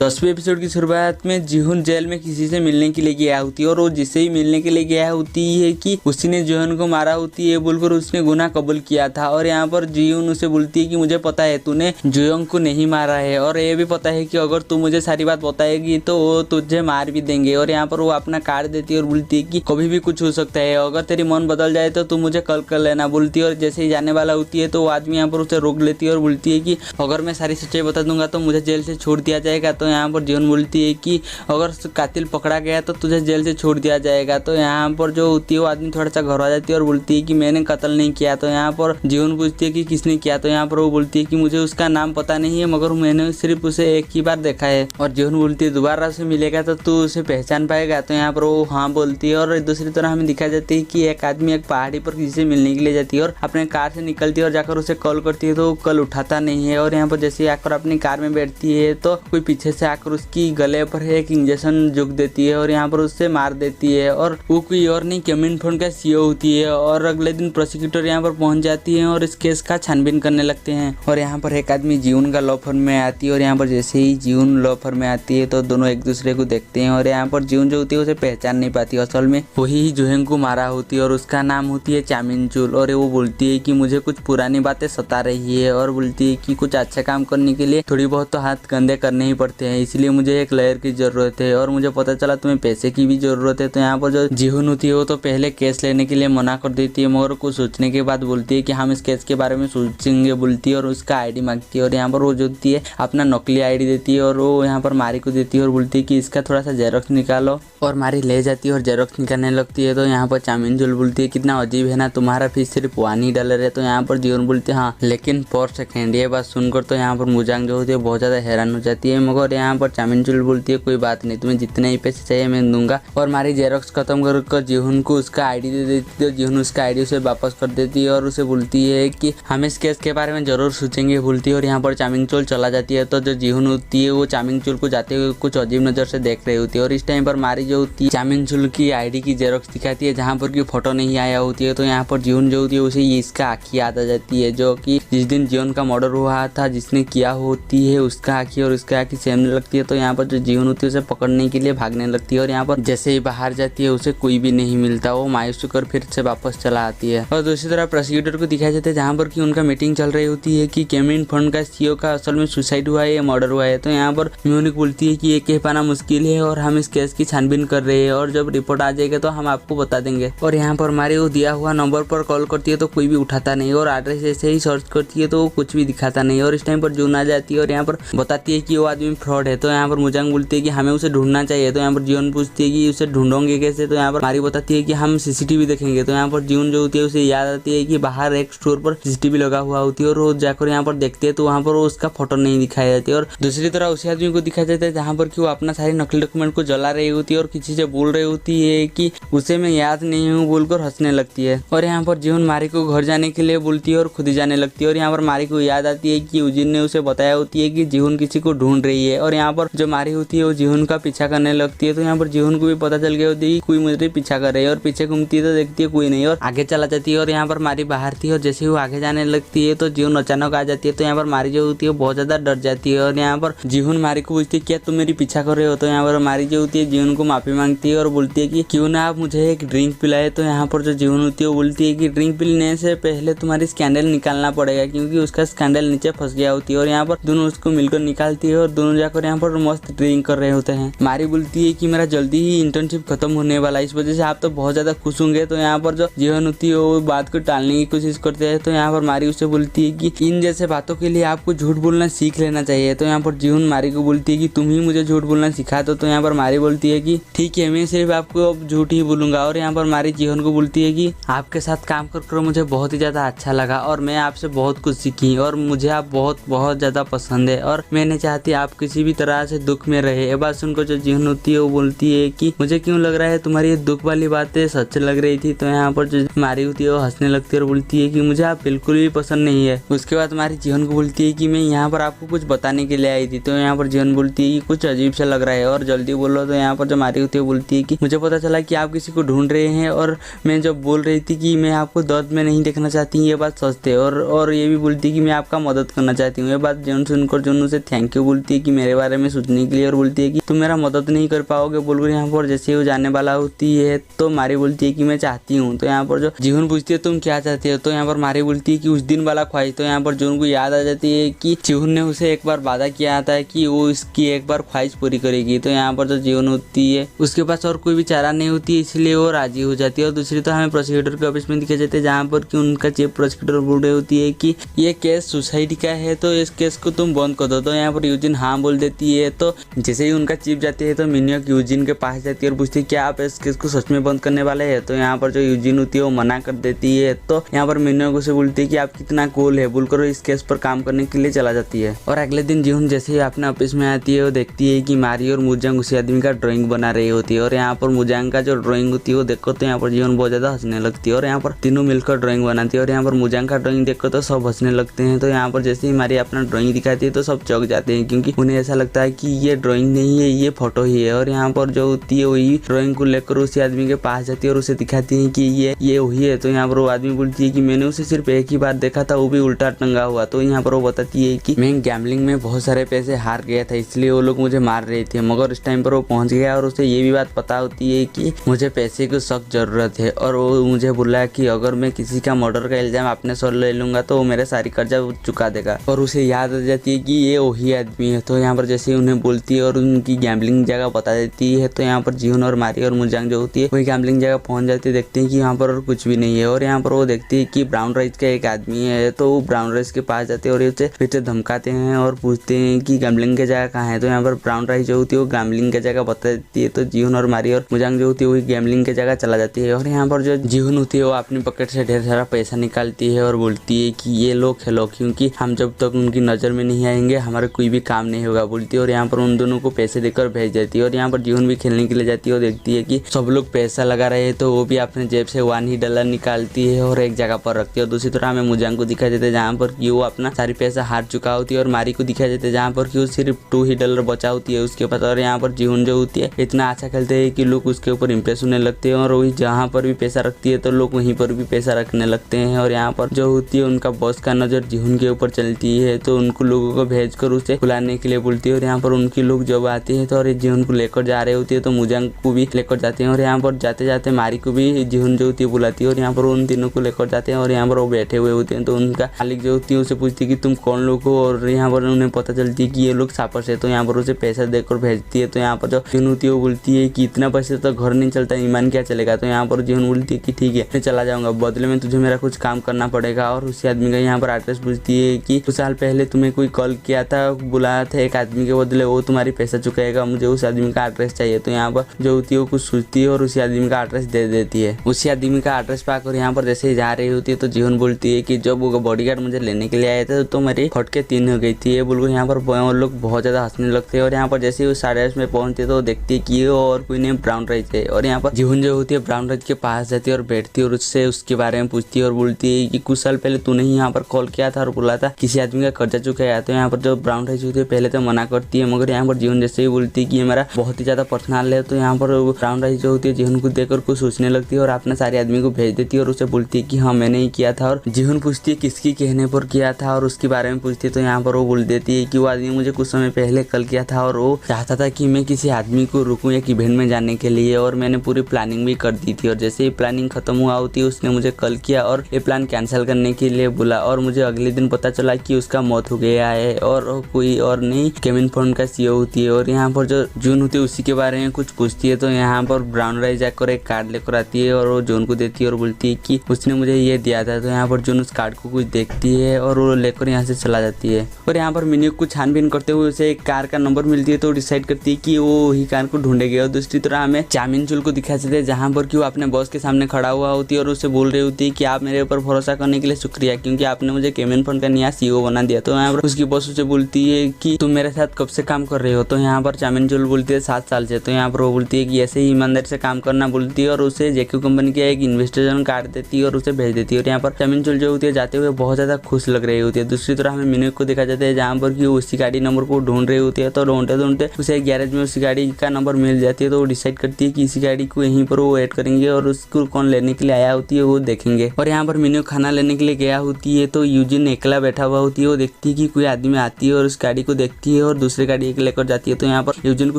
10वें एपिसोड की शुरुआत में जीहुन जेल में किसी से मिलने के लिए गया होती है और वो जिससे ही मिलने के लिए गया होती है कि उसी ने जीहुन को मारा होती है बोलकर उसने गुनाह कबूल किया था। और यहाँ पर जीहुन उसे बोलती है कि मुझे पता है तूने जुयोंग को नहीं मारा है और ये भी पता है कि अगर तू मुझे सारी बात बताएगी तो वो तुझे मार भी देंगे। और यहाँ पर वो अपना कार्ड देती है और बोलती है कि कभी भी कुछ हो सकता है, अगर तेरी मन बदल जाए तो तू मुझे कल कर लेना बोलती है। और जैसे ही जाने वाला होती है तो वो आदमी यहाँ पर उसे रोक लेती है और बोलती है कि अगर मैं सारी सच्चाई बता दूंगा तो मुझे जेल से छोड़ दिया जाएगा। तो यहाँ पर जीहुन बोलती है कि अगर कातिल पकड़ा गया तो तुझे जेल से छोड़ दिया जाएगा। तो यहाँ पर जो होती है वो आदमी थोड़ा सा घबरा जाती है और बोलती है कि मैंने कत्ल नहीं किया। तो यहाँ पर जीहुन पूछती है कि किसने किया। तो यहाँ पर वो बोलती है कि मुझे उसका नाम पता नहीं है मगर मैंने सिर्फ उसे एक ही बार देखा है। और जीहुन बोलती है दोबारा उसे मिलेगा तो तू उसे पहचान पाएगा। तो यहाँ पर वो हाँ बोलती है। और दूसरी तरफ हमें दिखाई जाती है कि एक आदमी एक पहाड़ी पर किसी से मिलने के लिए जाती है और अपने कार से निकलती है और जाकर उसे कॉल करती है तो वो कॉल उठाता नहीं है। और यहाँ पर जैसे आकर अपनी कार में बैठती है तो कोई पीछे से आकर उसकी गले पर एक इंजेक्शन झुक देती है और यहाँ पर उससे मार देती है। और वो कोई और नहीं कमिंगफोन का सीईओ होती है। और अगले दिन प्रोसिक्यूटर यहाँ पर पहुंच जाती है और इस केस का छानबीन करने लगते हैं। और यहाँ पर एक आदमी जीहुन का लॉ फर्म में आती है और यहाँ पर जैसे ही जीहुन लॉ फर्म में आती है तो दोनों एक दूसरे को देखते हैं। और यहाँ पर जीहुन जो होती है उसे पहचान नहीं पाती, असल में वही जुयोंग को मारा होती है और उसका नाम होती है चामिनचुल। और वो बोलती है कि मुझे कुछ पुरानी बातें सता रही है और बोलती है कि कुछ अच्छा काम करने के लिए थोड़ी बहुत तो हाथ गंदे करने ही पड़ते हैं, इसलिए मुझे एक लॉयर की जरूरत है और मुझे पता चला तुम्हें पैसे की भी जरूरत है। तो यहाँ पर जो जीहुन होती है वो तो पहले केस लेने के लिए मना कर देती है मगर कुछ सोचने के बाद बोलती है कि हम इस केस के बारे में सोचेंगे बोलती है और उसका आईडी मांगती है। और यहाँ पर वो जो होती है अपना नकली आईडी देती है और वो यहाँ पर मारी को देती है और बोलती है कि इसका थोड़ा सा जेरोक्स निकालो। और मारी ले जाती है और जेरोक्स निकालने लगती है। तो यहाँ पर चामिनचुल बोलती है कितना अजीब है ना, तुम्हारा फीस सिर्फ $1 है। तो यहाँ पर जीहुन बोलती है हाँ लेकिन पर सेकेंड। ये बात सुनकर तो यहाँ पर मुजांग जो होती है बहुत ज़्यादा हैरान हो जाती है मगर यहाँ पर चामिनचुल बोलती है कोई बात नहीं, तुम्हें जितने ही पैसे चाहिए मैं दूंगा। और मारी जेरोक्स खत्म कर जीहुन को उसका आईडी दे देती है। जीहुन उसका आईडी उसे वापस कर देती है और उसे बोलती है कि हम इस केस के बारे में जरूर सोचेंगे बोलती है। और यहाँ पर चामिनचुल चला जाती है। तो जो जीहुन होती है वो चामिनचुल को जाते हुए कुछ अजीब नज़र से देख रही होती है। और इस टाइम पर मारी जो होती है चामिनचुल की आईडी की जेरोक्स दिखाती है जहाँ पर की फोटो नहीं आया होती है। तो यहाँ पर जीहुन जो होती है उसे इसका आँखी याद आ जाती है जो कि जिस दिन जीहुन का मर्डर हुआ था जिसने किया होती है उसका आँखी और उसका आँखी सेम लगती है। तो यहाँ पर जो जीहुन होती है उसे पकड़ने के लिए भागने लगती है और यहाँ पर जैसे ही बाहर जाती है उसे कोई भी नहीं मिलता, वो मायूस होकर फिर से वापस चला आती है। और दूसरी तरफ प्रोसिक्यूटर को दिखाया जाता है जहाँ पर कि उनका मीटिंग चल रही होती है कि केमिन फंड का सीईओ का असल में सुसाइड हुआ है या मर्डर हुआ है। तो यहाँ पर म्यूनिक बोलती है कि ये कह पाना मुश्किल है और हम इस केस की छानबीन कर रहे हैं और जब रिपोर्ट आ जाएगा तो हम आपको बता देंगे। और यहाँ पर मारी वो दिया हुआ नंबर पर कॉल करती है तो कोई भी उठाता नहीं और एड्रेस ऐसे ही सर्च करती है तो वो कुछ भी दिखाता नहीं। और इस टाइम पर जून आ जाती है और यहाँ पर बताती है कि वो आदमी फ्रॉड है। तो यहाँ पर मुजांग बोलती है कि हमें उसे ढूंढना चाहिए। तो यहाँ पर जीहुन पूछती है कि उसे ढूंढोगे कैसे। तो यहाँ पर मारी बताती है कि हम सीसीटीवी देखेंगे। तो यहाँ पर जीहुन जो होती है उसे याद आती है कि बाहर एक स्टोर पर सीसीटीवी लगा हुआ होती है और वो जाकर यहाँ पर देखते है तो वहाँ पर उसका फोटो नहीं दिखाई जाती है। और दूसरी तरह उसी आदमी को दिखाया जाता है जहाँ पर कि वो अपना सारे नकली डॉक्यूमेंट को जला रही होती है और किसी से बोल रही होती है कि उसे मैं याद नहीं हूँ बोलकर हंसने लगती है। और यहाँ पर जीहुन मारी को घर जाने के लिए बोलती है और खुद ही जाने लगती है। और यहाँ पर मारी को याद आती है कि यूजिन ने उसे बताया होती है कि जीहुन किसी को ढूंढ रही है। और यहाँ पर जो मारी होती है वो जीहुन का पीछा करने लगती है। तो यहाँ पर जीहुन को भी पता चल गया होती है कि कोई मुझे पीछा कर रही है और पीछे घूमती है तो देखती है कोई नहीं और आगे चला जाती है। और यहाँ पर मारी बाहर थी और जैसे ही वो आगे जाने लगती है तो जीहुन अचानक आ जाती है। तो यहाँ पर मारी जो होती है बहुत ज्यादा डर जाती है और यहाँ पर जीहुन मारी को पूछती है क्या तुम मेरी पीछा कर रहे हो। तो यहाँ पर मारी जो होती है जीहुन को माफी मांगती है और बोलती है कि क्यों ना आप मुझे एक ड्रिंक पिलाए। तो यहाँ पर जो जीहुन होती है वो बोलती है कि ड्रिंक पीने से पहले तुम्हारी स्कैंडल निकालना पड़ेगा क्योंकि उसका स्कैंडल नीचे फंस गया होती है। और यहाँ पर दोनों उसको मिलकर निकालती है और दोनों जाकर यहाँ पर मस्त ड्रिंक कर रहे होते हैं। मारी बोलती है कि मेरा जल्दी ही इंटर्नशिप खत्म होने वाला है, इस वजह से आप तो बहुत ज्यादा खुश होंगे। तो यहाँ पर जो जीहुन होती है वो बात को टालने की कोशिश करते हैं। तो यहाँ पर मारी उसे बोलती है कि इन जैसे बातों के लिए आपको झूठ बोलना सीख लेना चाहिए। तो यहाँ पर जीहुन मारी को बोलती है कि तुम ही मुझे झूठ बोलना सिखा दो। तो यहाँ पर मारी बोलती है कि ठीक है मैं सिर्फ आपको अब झूठ ही बोलूंगा। और यहाँ पर मारी जीहुन को बोलती है कि आपके साथ काम कर मुझे बहुत ही ज्यादा अच्छा लगा और मैं आपसे बहुत कुछ सीखी और मुझे आप बहुत ज्यादा पसंद है और मैं नहीं चाहती आप किसी भी तरह से दुख में रहे। ये बात सुनकर जो जीहुन होती है वो बोलती है कि मुझे क्यों लग रहा है तुम्हारी ये दुख वाली बातें सच लग रही थी। तो यहाँ पर जो मारी होती है वो हंसने लगती है और बोलती है कि मुझे आप बिल्कुल भी पसंद नहीं है। उसके बाद मारी जीहुन को बोलती है कि मैं यहाँ पर आपको कुछ बताने के लिए आई थी। तो यहाँ पर जीहुन बोलती है कि कुछ अजीब सा लग रहा है और जल्दी बोलो। तो यहाँ पर जो मारी होती है बोलती है कि मुझे पता चला कि आप किसी को ढूंढ रहे हैं और मैं जब बोल रही थी कि मैं आपको दर्द में नहीं देखना चाहती ये बात सच थे। और ये भी बोलती है कि मैं आपका मदद करना चाहती हूँ। ये बात जीहुन सुनकर जीहुन उसे थैंक यू बोलती है कि मेरे मेरे बारे में सोचने के लिए और बोलती है कि तुम मेरा मदद नहीं कर पाओगे बोलकर यहाँ पर जैसे वो जाने वाला होती है तो मारी बोलती है कि मैं चाहती हूँ। तो यहाँ पर जो जीहुन पूछती है तुम क्या चाहते हो, तो यहाँ पर मारी बोलती है कि उस दिन वाला ख्वाहिश। तो यहाँ पर जून को याद आ जाती है कि जीहुन ने उसे एक बार वादा किया था कि वो इसकी एक बार ख्वाहिश पूरी करेगी। तो यहाँ पर जो जीहुन होती है उसके पास और कोई भी चारा नहीं होती है, इसलिए वो राजी हो जाती है। और दूसरी तो हमें प्रोसिक्यूटर के ऑफिस में दिखाई जाते हैं जहाँ पर कि उनका चीफ प्रोसिक्यूटर बोल रही होती है कि ये केस सुसाइड का है तो इस केस को तुम बंद कर दो। तो यहाँ पर यूजिन हाँ बोल देती है। तो जैसे ही उनका चीफ जाती है तो मिन्योक यूजिन के पास जाती है और पूछती है क्या आप इस केस को सच में बंद करने वाले हैं। तो यहाँ पर जो यूजिन होती है वो मना कर देती है। तो यहाँ पर मिन्योक उसे बोलती है कि आप कितना कूल है बोलकर इस केस पर काम करने के लिए चला जाती है। और अगले दिन जीहुन जैसे ही अपने ऑफिस में आती है वो देखती है कि मारी और मुजांग उसी आदमी का ड्राइंग बना रही होती है। और यहाँ पर मुजांग का जो ड्राइंग होती है वो देखकर तो यहाँ पर जीहुन बहुत ज्यादा हंसने लगती है और यहाँ पर तीनों मिलकर ड्राइंग बनाती है। और यहाँ पर मुजांग का ड्राइंग देखकर तो सब हंसने लगते हैं। तो यहाँ पर जैसे ही मारी अपना ड्राइंग दिखाती है तो सब चौंक जाते हैं क्योंकि उन्हें ऐसा लगता है कि ये ड्राइंग नहीं है, ये फोटो ही है। और यहाँ पर जो होती है वही ड्राइंग को लेकर उसी आदमी के पास जाती है और उसे दिखाती है कि ये वही है। तो यहाँ पर वो आदमी बोलती है कि मैंने उसे सिर्फ एक ही बार देखा था, वो भी उल्टा टंगा हुआ। तो यहाँ पर वो बताती है कि मैं गैम्बलिंग में बहुत सारे पैसे हार गया था इसलिए वो लोग मुझे मार रहे थे, मगर इस टाइम पर वो पहुंच गया और उसे ये भी बात पता होती है कि मुझे पैसे की सख्त जरूरत है। और वो मुझे बोला कि अगर मैं किसी का मर्डर का इल्जाम अपने सर ले लूंगा तो वो मेरे सारी कर्जा चुका देगा। और उसे याद आ जाती है कि ये वही आदमी है। तो यहाँ पर जैसे उन्हें बोलती है और उनकी गैम्बलिंग जगह बता देती है। तो यहाँ पर जीहुन और मारी और मुजांग जो होती है वही गैम्बलिंग जगह पहुंच जाती है, देखते हैं कि यहाँ पर और कुछ भी नहीं है। और यहाँ पर वो देखती है कि ब्राउन राइस का एक आदमी है। तो वो ब्राउन राइस के पास जाते हैं और उसे फिर से धमकाते हैं और पूछते हैं कि गैम्बलिंग की जगह कहाँ है। तो यहाँ पर ब्राउन राइस जो होती है वो गैम्बलिंग की जगह बता देती है। तो जीहुन और मारी और मुजांग जो होती है वही गैम्बलिंग की जगह चला जाती है। और यहाँ पर जो जीहुन होती है वो अपनी पॉकेट से ढेर सारा पैसा निकालती है और बोलती है कि ये लो खेलो, क्योंकि हम जब तक उनकी नजर में नहीं आएंगे हमारा कोई भी काम नहीं होगा बोलती है। और यहाँ पर उन दोनों को पैसे देकर भेज देती है। और यहाँ पर जीहुन भी खेलने के लिए जाती है और देखती है कि सब लोग पैसा लगा रहे हैं तो वो भी अपने जेब से $1 निकालती है और एक जगह पर रखती है। और दूसरी तरह हमें मुजांग को दिखाई देते हैं जहाँ पर कि वो अपना सारी पैसा हार चुका होती है। और मारी को दिखाई देते हैं जहाँ पर कि वो सिर्फ $2 बचा होती है उसके पास। और यहाँ पर जीहुन जो होती है इतना अच्छा खेलते हैं कि लोग उसके ऊपर इंप्रेस होने लगते हैं और वही जहाँ पर भी पैसा रखती है तो लोग वहीं पर भी पैसा रखने लगते हैं। और यहाँ पर जो होती है उनका बॉस का नजर जीहुन के ऊपर चलती है तो उनको लोगों को भेजकर उसे बुलाने के लिए बोलती है। और यहाँ पर उनकी लोग जब आते हैं तो और जीहुन को लेकर जा रहे होती है तो मुजांग को भी लेकर जाते हैं। और यहाँ पर जाते जाते मारी को भी जीहुन जो होती है बुलाती है और यहाँ पर उन तीनों को लेकर जाते हैं। और यहाँ पर वो बैठे हुए होते हैं तो उनका मालिक जो होती है उसे पूछती है कि तुम कौन लोग हो। और यहाँ पर उन्हें पता चलती है कि ये लोग सापर से। तो यहाँ पर उसे पैसा देकर भेजती है। तो यहाँ पर जो जीहुन होती है वो बोलती है कि इतना पैसे तो घर नहीं चलता, ईमान क्या चलेगा। तो यहाँ पर जीहुन बोलती है कि ठीक है मैं चला जाऊंगा, बदले में तुझे मेरा कुछ काम करना पड़ेगा। और उसी आदमी का यहाँ पर एड्रेस पूछती है कि कुछ साल पहले तुम्हें कोई कॉल किया था, बुलाया था एक आदमी के बदले, वो तुम्हारी पैसा चुकाएगा, मुझे उस आदमी का एड्रेस चाहिए। तो यहाँ पर जो होती है वो कुछ सोचती है और उसी आदमी का एड्रेस दे देती है। उसी आदमी का एड्रेस पाकर यहाँ पर जैसे ही जा रही होती है तो जीहुन बोलती है कि जब वो बॉडीगार्ड मुझे लेने के लिए आए थे तो मेरी फटके 3 हो गई थी। ये बोलकर यहाँ पर वो लोग बहुत ज्यादा हंसने लगते हैं। और यहाँ पर जैसे ही वो 8:30 में पहुंचते तो देखती है कि और कोई नहीं ब्राउन राइस है। और यहाँ पर जीहुन जो होती है ब्राउन राइस के पास जाती है और बैठती है और उससे उसके बारे में पूछती है और बोलती है कि कुछ साल पहले तूने ही यहाँ पर कॉल किया था और बोला था किसी आदमी का कर्जा चुकाया। तो यहाँ पर जो ब्राउन राइस होती है पहले तो मना करती है, मगर यहाँ पर जीहुन जैसे ही बोलती है कि ये मेरा बहुत ही ज्यादा पर्सनल है। तो यहाँ पर ब्राउन राइस जो होती है जीहुन को देखकर कुछ सोचने लगती है और अपने सारे आदमी को भेज देती है और उसे बोलती है कि हाँ मैंने ही किया था। और जीहुन पूछती है किसकी कहने पर किया था और उसके बारे में पूछती है। तो यहाँ पर वो बोल देती है कि वो आदमी मुझे कुछ समय पहले कल किया था और वो चाहता था कि मैं किसी आदमी को रुकूं एक इवेंट में जाने के लिए, और मैंने पूरी प्लानिंग भी कर दी थी। और जैसे ही प्लानिंग खत्म हुआ होती है उसने मुझे कल किया और ये प्लान कैंसिल करने के लिए बोला। और मुझे अगले दिन पता चला कि उसका मौत हो गया है और कोई और नहीं केविन फॉन्ड का सीईओ होती है। और यहाँ पर जो जून होती है उसी के बारे में कुछ पूछती है। तो यहाँ पर ब्राउन राइस जाकर एक कार्ड लेकर आती है और वो जून को देती है और बोलती है कि उसने मुझे ये दिया था। तो यहाँ पर जून उस कार्ड को कुछ देखती है और वो लेकर यहाँ से चला जाती है। और यहाँ पर मिन्योक को छानबीन करते हुए उसे एक कार का नंबर मिलती है तो डिसाइड करती है कि वो ही कार को ढूंढेगी। और दूसरी तरह हमें चामिन चुल को दिखा सकते हैं जहाँ पर कि वो अपने बॉस के सामने खड़ा हुआ होती है और उसे बोल रही होती है कि आप मेरे ऊपर भरोसा करने के लिए शुक्रिया, क्योंकि आपने मुझे केविन फॉन्ड का नया सीईओ बना दिया। तो यहाँ पर उसकी बॉस उसे बोलती है कि तुम मेरे साथ कब से काम कर रहे हो। तो यहाँ पर चामिन चुल बोलती है 7 साल से। तो यहाँ पर वो बोलती है कि ऐसे ही ईमानदारी से काम करना बोलती है और उसे जेक्यू कंपनी का एक इन्वेस्टिगेशन कार्ड देती है और उसे भेज देती है। और यहाँ पर चामिन चुल जो होती है जाते हुए बहुत ज्यादा खुश लग रही होती है। दूसरी तरह हमें मिन्योक को देखा जाता है जहाँ पर कि उसी गाड़ी नंबर को ढूंढ रही होती है। तो ढूंढते ढूंढते उसे एक गैरेज में उसी गाड़ी का नंबर मिल जाती है। तो वो डिसाइड करती है कि इसी गाड़ी को यहीं पर वो ऐड करेंगे और उसको कौन लेने के लिए आया होती है वो देखेंगे। और यहाँ पर मिन्योक खाना लेने के लिए गया होती है तो यूजिन एकला बैठा हुआ होती है। वो देखती है कि कोई आदमी आती है और उस गाड़ी को देखती है है और दूसरी गाड़ी एक लेकर जाती है। तो यहाँ पर यूजिन को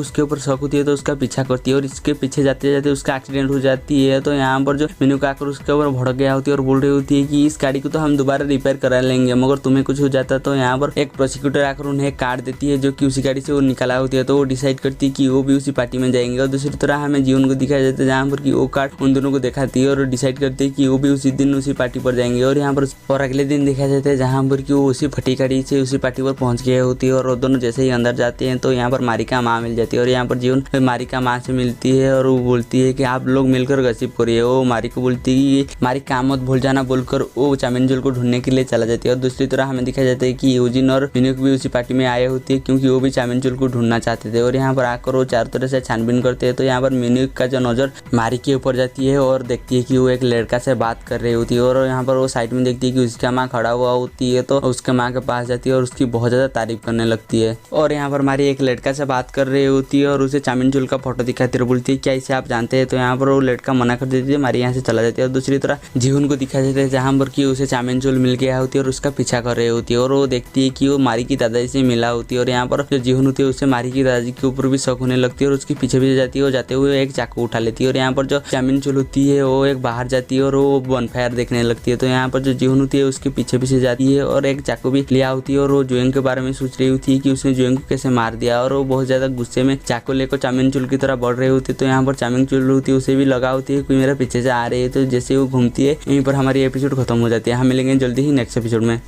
उसके ऊपर शक होती है तो उसका पीछा करती है और इसके पीछे जाते जाते उसका एक्सीडेंट हो जाती है। तो यहाँ पर जो मिनुका आकर उसके ऊपर भड़क गया होती है और बोल रही होती है कि इस गाड़ी को तो हम दोबारा रिपेयर करा लेंगे मगर तुम्हें कुछ हो जाता। तो यहाँ पर एक प्रोसिक्यूटर आकर उन्हें एक कार्ड देती है जो कि उसी गाड़ी से वो निकाला होती है। तो वो डिसाइड करती है कि वो भी उसी पार्टी में जाएंगे। और दूसरी तरह हमें जीवन को दिखाया जाता है जहाँ पर कि वो कार्ड उन दोनों को दिखाती है और डिसाइड करती है कि वो भी उसी दिन उसी पार्टी पर जाएंगे। और यहाँ पर और अगले दिन दिखाया जाता है जहाँ पर कि वो उसी फटी गाड़ी से उसी पार्टी पर पहुंच गई होती है। और वो दोनों जैसे ही अंदर जाते हैं तो यहाँ पर मारिका माँ मिल जाती है और यहाँ पर जीवन मारिका माँ से मिलती है और वो बोलती है कि आप लोग मिलकर गसिप करिए। वो मारी को बोलती है कि मारी काम मत भूल जाना बोलकर वो चामिनजुल को ढूंढने के लिए चला जाती है। और दूसरी तरह हमें दिखाया जाता है कि यूजिन और मिनुक भी उसी पार्टी में आए होती है क्योंकि वो भी चामिनजुल को ढूंढना चाहते थे। और यहाँ पर आकर वो चारों तरह से छानबीन करते हैं। तो यहाँ पर मिनुक का जो नजर मारी के ऊपर जाती है और देखती है कि वो एक लड़का से बात कर रही होती है। और यहाँ पर वो साइड में देखती है कि उसका माँ खड़ा हुआ होती है तो उसके माँ के पास जाती है और उसकी बहुत ज्यादा तारीफ करने लगती है। और यहाँ पर मारी एक लड़का से बात कर रही होती है और उसे चामिनजुल का फोटो दिखाती है, बोलती है क्या इसे आप जानते हैं। तो यहाँ पर वो लड़का मना कर देती है, मारी यहाँ से चला जाती है। और दूसरी तरह जीवन को दिखाया जाता है जहाँ पर कि उसे चामिनजुल मिल गया होती है और उसका पीछा कर रही होती है। और वो देखती है कि वो मारी की दादाजी से मिला होती है। और यहाँ पर जो जीवन होती है उससे मारी की दादाजी के ऊपर भी शक होने लगती है और उसके पीछे भी जाती है। वो जाते हुए एक चाकू उठा लेती है। और यहाँ पर जो चामिनजुल होती है वो एक बाहर जाती है और वो बनफायर देखने लगती है। तो यहाँ पर जो जीवन होती है उसके पीछे पीछे जाती है और एक चाकू भी लिया होती है और वो जुएंग के बारे में सोच रही होती है कि उसने जुएंग को कैसे मार दिया। और वो बहुत ज्यादा गुस्से में चाकू लेकर चामिनजुल की तरफ बढ़ रही होती है। तो यहाँ पर चामिनजुल होती है उसे भी लगा होती है कोई मेरा पीछे से आ रही है। तो जैसे वो घूमती है यहीं पर हमारी एपिसोड खत्म हो जाती है। हम मिलेंगे जल्दी ही नेक्स्ट एपिसोड में।